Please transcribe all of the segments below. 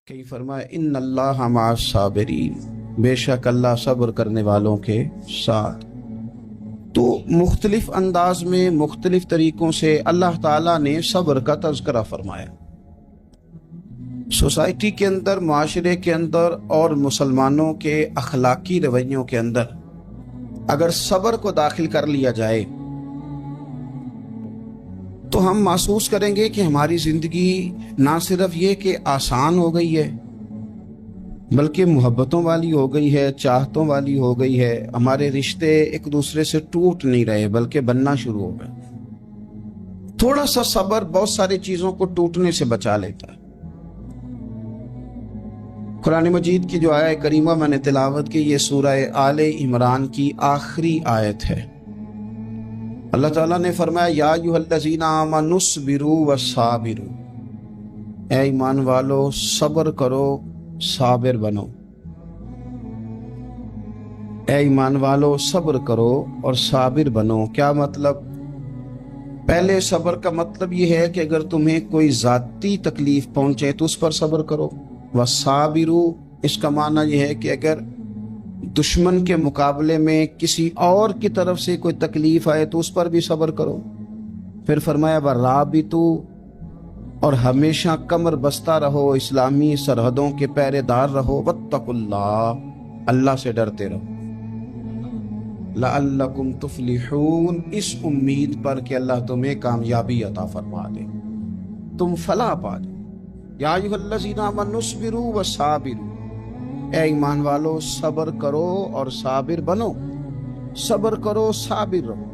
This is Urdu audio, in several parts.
کئی فرمایا ان اللہ مع الصابرین، بے شک اللہ صبر کرنے والوں کے ساتھ۔ تو مختلف انداز میں مختلف طریقوں سے اللہ تعالیٰ نے صبر کا تذکرہ فرمایا۔ سوسائٹی کے اندر، معاشرے کے اندر اور مسلمانوں کے اخلاقی رویوں کے اندر اگر صبر کو داخل کر لیا جائے تو ہم محسوس کریں گے کہ ہماری زندگی نہ صرف یہ کہ آسان ہو گئی ہے بلکہ محبتوں والی ہو گئی ہے، چاہتوں والی ہو گئی ہے۔ ہمارے رشتے ایک دوسرے سے ٹوٹ نہیں رہے بلکہ بننا شروع ہو گئے۔ تھوڑا سا صبر بہت ساری چیزوں کو ٹوٹنے سے بچا لیتا ہے۔ قرآن مجید کی جو آیت کریمہ میں نے تلاوت کی، یہ سورہ آل عمران کی آخری آیت ہے۔ اللہ تعالیٰ نے فرمایا یا ایھا الذین آمنوا اصبروا وصابروا، اے ایمان والو صبر کرو صابر بنو۔ اے ایمان والو صبر کرو اور صابر بنو۔ کیا مطلب؟ پہلے صبر کا مطلب یہ ہے کہ اگر تمہیں کوئی ذاتی تکلیف پہنچے تو اس پر صبر کرو۔ وصابروا، اس کا معنی یہ ہے کہ اگر دشمن کے مقابلے میں کسی اور کی طرف سے کوئی تکلیف آئے تو اس پر بھی صبر کرو۔ پھر فرمایا ورابطوا، اور ہمیشہ کمر بستہ رہو، اسلامی سرحدوں کے پہرے دار رہو۔ واتقوا اللہ، اللہ سے ڈرتے رہو۔ لعلکم تفلحون، اس امید پر کہ اللہ تمہیں کامیابی عطا فرما دے، تم فلاح پا دے۔ یا ایھا الذین آمنوا اصبروا وصابروا، اے ایمان والو صبر کرو اور صابر بنو۔ صبر کرو، صابر رہو،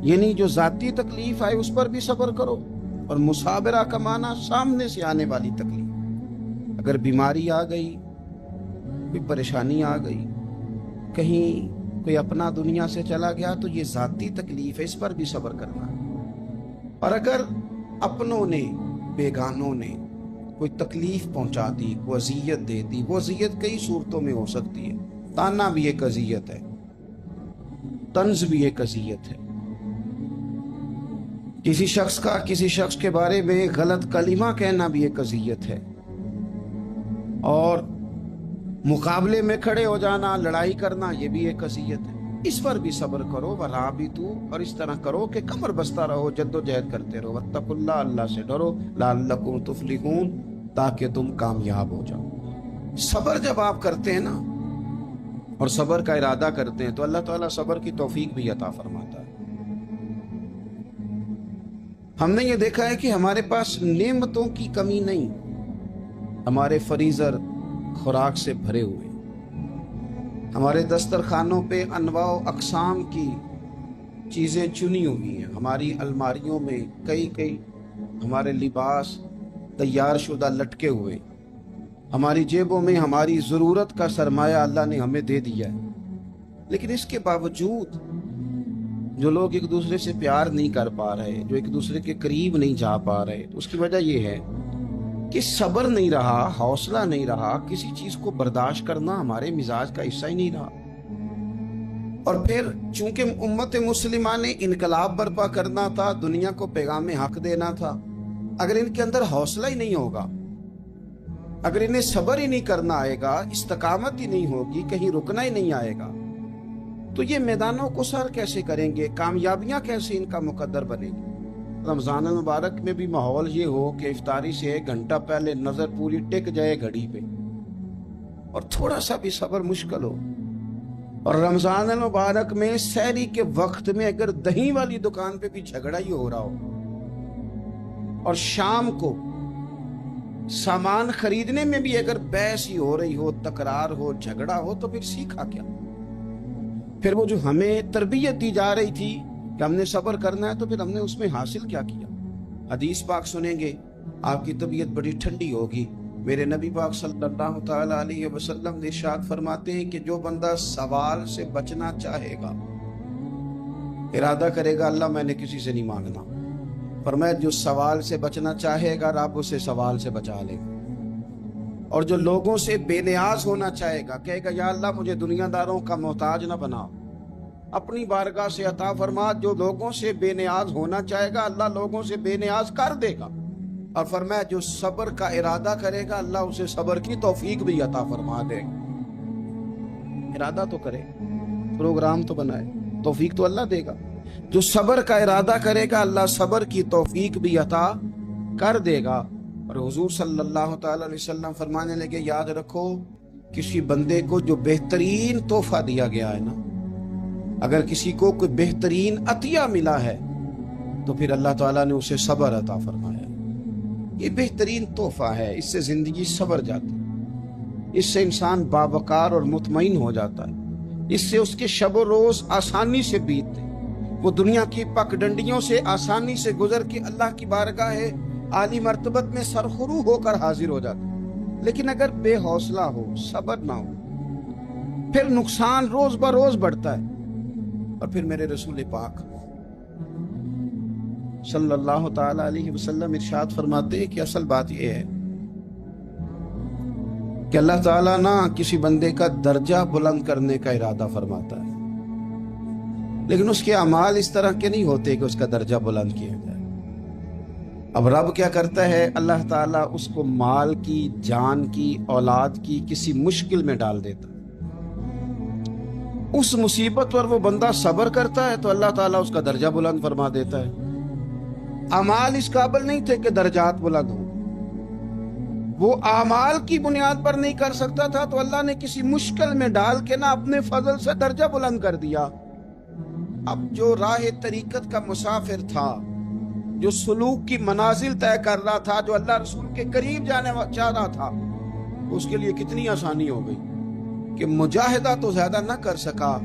یعنی جو ذاتی تکلیف آئے اس پر بھی صبر کرو۔ اور مصابرہ کا معنی سامنے سے آنے والی تکلیف، اگر بیماری آ گئی، کوئی پریشانی آ گئی، کہیں کوئی اپنا دنیا سے چلا گیا تو یہ ذاتی تکلیف ہے، اس پر بھی صبر کرنا ہے۔ اور اگر اپنوں نے، بیگانوں نے کوئی تکلیف پہنچا دی، کوئی اذیت دے دی، وہ اذیت کئی صورتوں میں ہو سکتی ہے۔ تانا بھی ایک اذیت ہے، طنز بھی ایک اذیت ہے، کسی شخص کے بارے میں غلط کلمہ کہنا بھی ایک اذیت ہے، اور مقابلے میں کھڑے ہو جانا، لڑائی کرنا، یہ بھی ایک اذیت ہے۔ اس پر بھی صبر کرو۔ ورابطوا، اور اس طرح کرو کہ کمر بستہ رہو، جد و جہد کرتے رہو۔ واتقوا اللہ، اللہ سے ڈرو۔ لعلکم تفلحون، تاکہ تم کامیاب ہو جاؤ۔ صبر جب آپ کرتے ہیں نا، اور صبر کا ارادہ کرتے ہیں تو اللہ تعالیٰ صبر کی توفیق بھی عطا فرماتا ہے۔ ہم نے یہ دیکھا ہے کہ ہمارے پاس نعمتوں کی کمی نہیں، ہمارے فریزر خوراک سے بھرے ہوئے، ہمارے دسترخوانوں پہ انواع و اقسام کی چیزیں چنی ہوئی ہیں، ہماری الماریوں میں کئی ہمارے لباس تیار شدہ لٹکے ہوئے، ہماری جیبوں میں ہماری ضرورت کا سرمایہ اللہ نے ہمیں دے دیا ہے۔ لیکن اس کے باوجود جو لوگ ایک دوسرے سے پیار نہیں کر پا رہے، جو ایک دوسرے کے قریب نہیں جا پا رہے، تو اس کی وجہ یہ ہے کہ صبر نہیں رہا، حوصلہ نہیں رہا، کسی چیز کو برداشت کرنا ہمارے مزاج کا حصہ ہی نہیں رہا۔ اور پھر چونکہ امت مسلمہ نے انقلاب برپا کرنا تھا، دنیا کو پیغام حق دینا تھا، اگر ان کے اندر حوصلہ ہی نہیں ہوگا، اگر انہیں صبر ہی نہیں کرنا آئے گا، استقامت ہی نہیں ہوگی، کہیں رکنا ہی نہیں آئے گا، تو یہ میدانوں کو سر کیسے کریں گے؟ کامیابیاں کیسے ان کا مقدر بنے گی؟ رمضان المبارک میں بھی ماحول یہ ہو کہ افطاری سے 1 گھنٹہ پہلے نظر پوری ٹک جائے گھڑی پہ، اور تھوڑا سا بھی صبر مشکل ہو۔ اور رمضان المبارک میں سحری کے وقت میں اگر دہی والی دکان پہ بھی جھگڑا ہی ہو رہا ہو، اور شام کو سامان خریدنے میں بھی اگر بحث ہی ہو رہی ہو، تکرار ہو، جھگڑا ہو، تو پھر سیکھا کیا؟ پھر وہ جو ہمیں تربیت دی جا رہی تھی کہ ہم نے صبر کرنا ہے، تو پھر ہم نے اس میں حاصل کیا کیا؟ حدیث پاک سنیں گے، آپ کی طبیعت بڑی ٹھنڈی ہوگی۔ میرے نبی پاک صلی اللہ تعالی علیہ وسلم نے ارشاد فرماتے ہیں کہ جو بندہ سوال سے بچنا چاہے گا، ارادہ کرے گا اللہ میں نے کسی سے نہیں مانگنا، فرمایا جو سوال سے بچنا چاہے گا رب اسے سوال سے بچا لے گا۔ اور جو لوگوں سے بے نیاز ہونا چاہے گا، کہے گا یا اللہ مجھے دنیا داروں کا محتاج نہ بناؤ، اپنی بارگاہ سے عطا فرما۔ جو لوگوں سے بے نیاز ہونا چاہے گا، اللہ لوگوں سے بے نیاز کر دے گا۔ اور فرمایا جو صبر کا ارادہ کرے گا اللہ اسے صبر کی توفیق بھی عطا فرما دے گا۔ ارادہ تو کرے، پروگرام تو بنائے، توفیق تو اللہ دے گا۔ جو صبر کا ارادہ کرے گا اللہ صبر کی توفیق بھی عطا کر دے گا۔ اور حضور صلی اللہ تعالی علیہ وسلم فرمانے لگے یاد رکھو کسی بندے کو جو بہترین تحفہ دیا گیا ہے نا، اگر کسی کو کوئی بہترین عطیہ ملا ہے تو پھر اللہ تعالیٰ نے اسے صبر عطا فرمایا۔ یہ بہترین تحفہ ہے، اس سے زندگی سنور جاتی ہے، اس سے انسان باوقار اور مطمئن ہو جاتا ہے، اس سے اس کے شب و روز آسانی سے بیتتے ہیں، وہ دنیا کی پک ڈنڈیوں سے آسانی سے گزر کے اللہ کی بارگاہ عالی مرتبت میں سرخرو ہو کر حاضر ہو جاتا ہے۔ لیکن اگر بے حوصلہ ہو، صبر نہ ہو، پھر نقصان روز بروز بڑھتا ہے۔ اور پھر میرے رسول پاک صلی اللہ تعالی علیہ وسلم ارشاد فرماتے ہیں کہ اصل بات یہ ہے کہ اللہ تعالیٰ نہ کسی بندے کا درجہ بلند کرنے کا ارادہ فرماتا ہے، لیکن اس کے اعمال اس طرح کے نہیں ہوتے کہ اس کا درجہ بلند کیا جائے۔ اب رب کیا کرتا ہے، اللہ تعالیٰ اس کو مال کی، جان کی، اولاد کی کسی مشکل میں ڈال دیتا ہے۔ اس مصیبت پر وہ بندہ صبر کرتا ہے تو اللہ تعالیٰ اس کا درجہ بلند فرما دیتا ہے۔ اعمال اس قابل نہیں تھے کہ درجات بلند ہو، وہ اعمال کی بنیاد پر نہیں کر سکتا تھا تو اللہ نے کسی مشکل میں ڈال کے نہ اپنے فضل سے درجہ بلند کر دیا۔ اب جو راہ طریقت کا مسافر تھا، جو سلوک کی منازل طے کر رہا تھا، جو اللہ رسول کے قریب جانے چاہ رہا تھا، اس کے لیے کتنی آسانی ہو گئی کہ مجاہدہ تو زیادہ نہ کر سکا،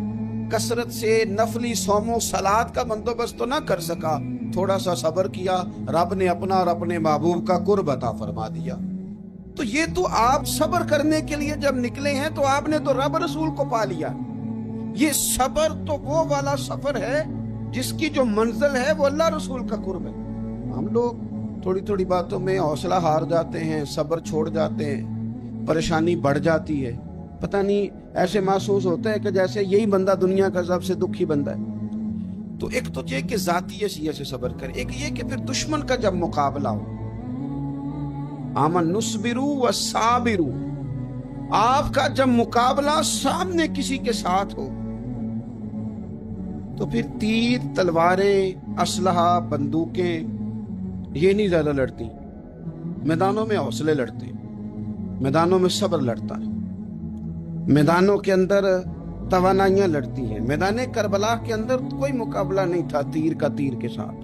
کثرت سے نفلی صوم و صلات کا بندوبست تو نہ کر سکا، تھوڑا سا صبر کیا، رب نے اپنا اور اپنے محبوب کا قرب عطا فرما دیا۔ تو یہ تو آپ صبر کرنے کے لیے جب نکلے ہیں تو آپ نے تو رب رسول کو پا لیا۔ یہ صبر تو وہ والا سفر ہے جس کی جو منزل ہے وہ اللہ رسول کا قرب ہے۔ ہم لوگ تھوڑی تھوڑی باتوں میں حوصلہ ہار جاتے ہیں، صبر چھوڑ جاتے ہیں، پریشانی بڑھ جاتی ہے، پتہ نہیں ایسے محسوس ہوتا ہے کہ جیسے یہی بندہ دنیا کا سب سے دکھی بندہ ہے۔ تو ایک تو یہ کہ ذاتی حیثیت سے صبر کرے، ایک یہ کہ پھر دشمن کا جب مقابلہ ہو، آمن نصبرو و صابرو، آپ کا جب مقابلہ سامنے کسی کے ساتھ ہو تو پھر تیر، تلواریں، اسلحہ، بندوقیں یہ نہیں زیادہ لڑتی، میدانوں میں حوصلے لڑتے ہیں، میدانوں میں صبر لڑتا ہے، میدانوں کے اندر توانائیاں لڑتی ہیں۔ میدان کربلا کے اندر کوئی مقابلہ نہیں تھا تیر کا تیر کے ساتھ،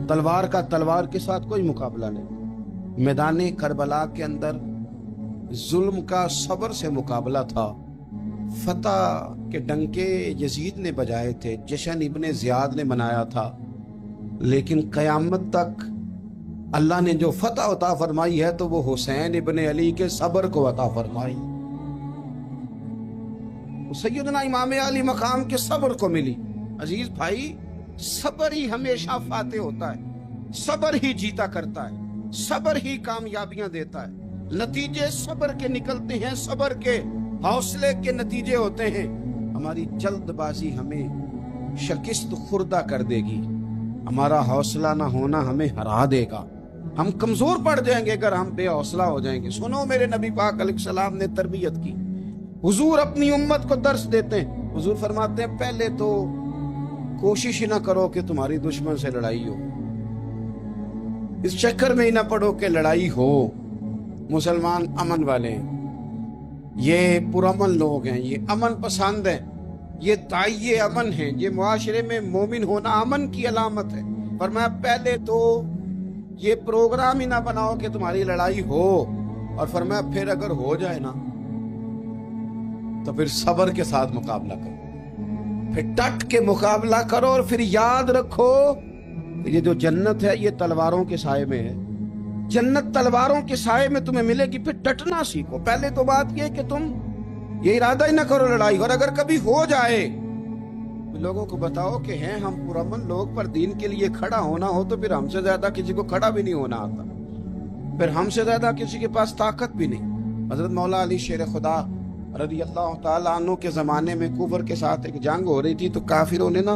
تلوار کا تلوار کے ساتھ کوئی مقابلہ نہیں۔ میدان کربلا کے اندر ظلم کا صبر سے مقابلہ تھا۔ فتح کے ڈنکے یزید نے بجائے تھے، جشن ابن زیاد نے منایا تھا، لیکن قیامت تک اللہ نے جو فتح عطا فرمائی ہے تو وہ حسین ابن علی کے صبر کو عطا فرمائی، سیدنا امام علی مقام کے صبر کو ملی۔ عزیز بھائی، صبر ہی ہمیشہ فاتح ہوتا ہے، صبر ہی جیتا کرتا ہے، صبر ہی کامیابیاں دیتا ہے، نتیجے صبر کے نکلتے ہیں، صبر کے حوصلے کے نتیجے ہوتے ہیں۔ ہماری جلد بازی ہمیں شکست خوردہ کر دے گی، ہمارا حوصلہ نہ ہونا ہمیں ہرا دے گا، ہم کمزور پڑ جائیں گے اگر ہم بے حوصلہ ہو جائیں گے۔ سنو، میرے نبی پاک علیہ السلام نے تربیت کی، حضور اپنی امت کو درس دیتے ہیں۔ حضور فرماتے ہیں پہلے تو کوشش ہی نہ کرو کہ تمہاری دشمن سے لڑائی ہو، اس چکر میں ہی نہ پڑو کہ لڑائی ہو۔ مسلمان امن والے ہیں، یہ پرامن لوگ ہیں، یہ امن پسند ہیں، یہ داعی امن ہیں، یہ معاشرے میں مومن ہونا امن کی علامت ہے۔ فرمایا پہلے تو یہ پروگرام ہی نہ بناؤ کہ تمہاری لڑائی ہو، اور فرمایا پھر اگر ہو جائے نا تو پھر صبر کے ساتھ مقابلہ کرو، پھر ڈٹ کے مقابلہ کرو، اور پھر یاد رکھو یہ جو جنت ہے یہ تلواروں کے سائے میں ہے، جنت تلواروں کے سائے میں تمہیں ملے گی۔ پھر ڈٹنا سیکھو۔ پہلے تو بات یہ کہ تم یہ ارادہ ہی نہ کرو لڑائی، اور اگر کبھی ہو جائے لوگوں کو بتاؤ کہ ہیں ہم پرامن لوگ، پر دین کے لیے کھڑا ہونا ہو تو پھر ہم سے زیادہ کسی کو کھڑا بھی نہیں ہونا آتا، پھر ہم سے زیادہ کسی کے پاس طاقت بھی نہیں۔ حضرت مولا علی شیر خدا رضی اللہ تعالیٰ عنہ کے زمانے میں کفر کے ساتھ ایک جنگ ہو رہی تھی، تو کافروں نے نا